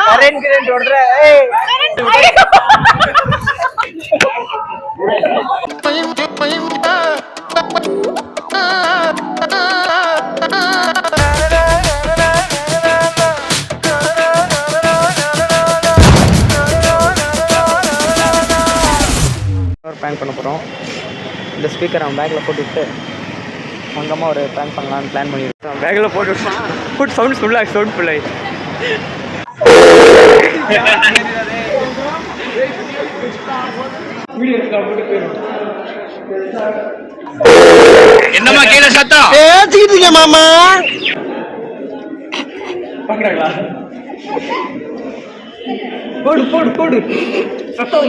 Current ஓடுற prank பண்ண போகிறோம். இந்த ஸ்பீக்கர் அவன் பேக்கில் போட்டுவிட்டு அங்கமாக ஒரு ப்ராங்க் பண்ணலான்னு பிளான் பண்ணியிருக்கோம். பேக்கில் போட்டு ஃபுட் சவுண்ட் ஃபுல்லாகி என்னமா கீழே சத்தம் பேசிக்கிட்டு மாமா பார்க்குறாங்களா? போடு போடு போடு சத்தம்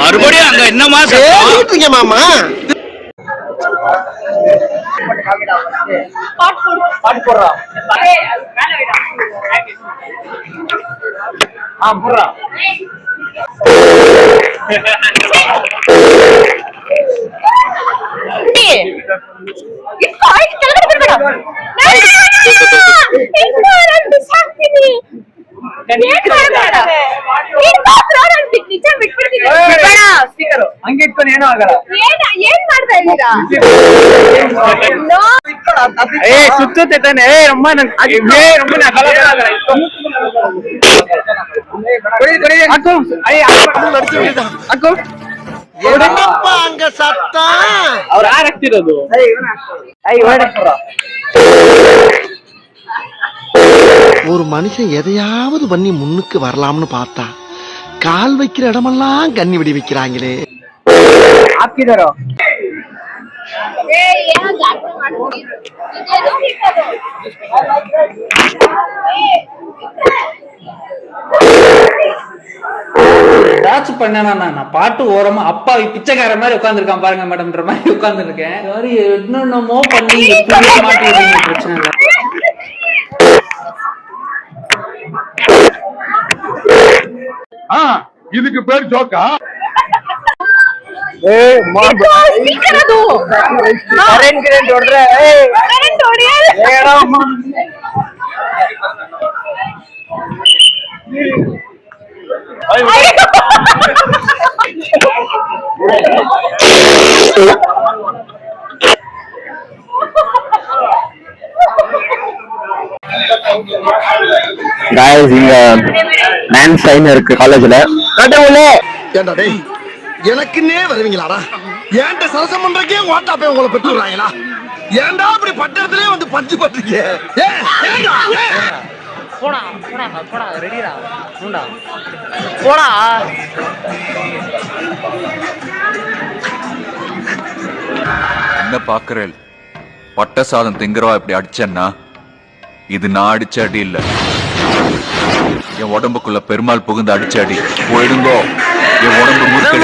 மறுபடியும் அங்க என்னமா பேசிக்கிட்டு மாமா பாட்டு போடுறா போடுறா ಹಂಗೆ ಇಟ್ಕೊಂಡು ಏನೋ ಆಗಲ್ಲ. ಏನ್ ಮಾಡ್ತಾ ಇದ್ದೀರಾ? ಸುತ್ತುತ್ತೆ ತಾನೆ ರೊಮ್ಮ அங்க சத்தம் அவர் யார் ಆಗ್ತಿರೋದು? ஒரு மனுஷன் எதையாவது பண்ணி முன்னுக்கு வரலாம்னு பார்த்தா கால் வைக்கிற இடமெல்லாம் கண்ணி விடி வைக்கிறாங்களே. ಹಾಕಿದಾರೋ ஏதாச்சும் பண்ணனா நான் பாட்டு ஓரமா அப்பா பிச்சைக்கார மாதிரி உட்காந்துருக்கான் பாருங்க மேடம்ன்ற மாதிரி உட்காந்துருக்கேன். என்னென்னமோ பண்ணி மாட்டி பிரச்சனை இல்லை. இதுக்கு பேர் ஜோக்கா? கரண்ட் ஓடுற இங்க மேன்ஸ் சைன் இருக்கு காலேஜ்ல. ஏண்டா டேய் எனக்குன்னே வருவீங்களாடா? ஏன்டா சரசம் பண்றக்கே ஓட்டா போய் உங்களை பெற்றுறாங்களா? ஏன்டா அப்படி பட்டத்திலே வந்து பஞ்சு பண்றீங்க? போடா போடா போடா ரெடிடா போடா போடா. என்ன பாக்குறேன்? பட்ட சாதம் திங்கிறவா இப்படி அடிச்சேன்னா இது நான் அடிச்ச அடி இல்ல, என் உடம்புக்குள்ள பெருமாள் புகுந்து அடிச்ச அடி. போயிடுங்கோ, என் உடம்பு முறுக்கு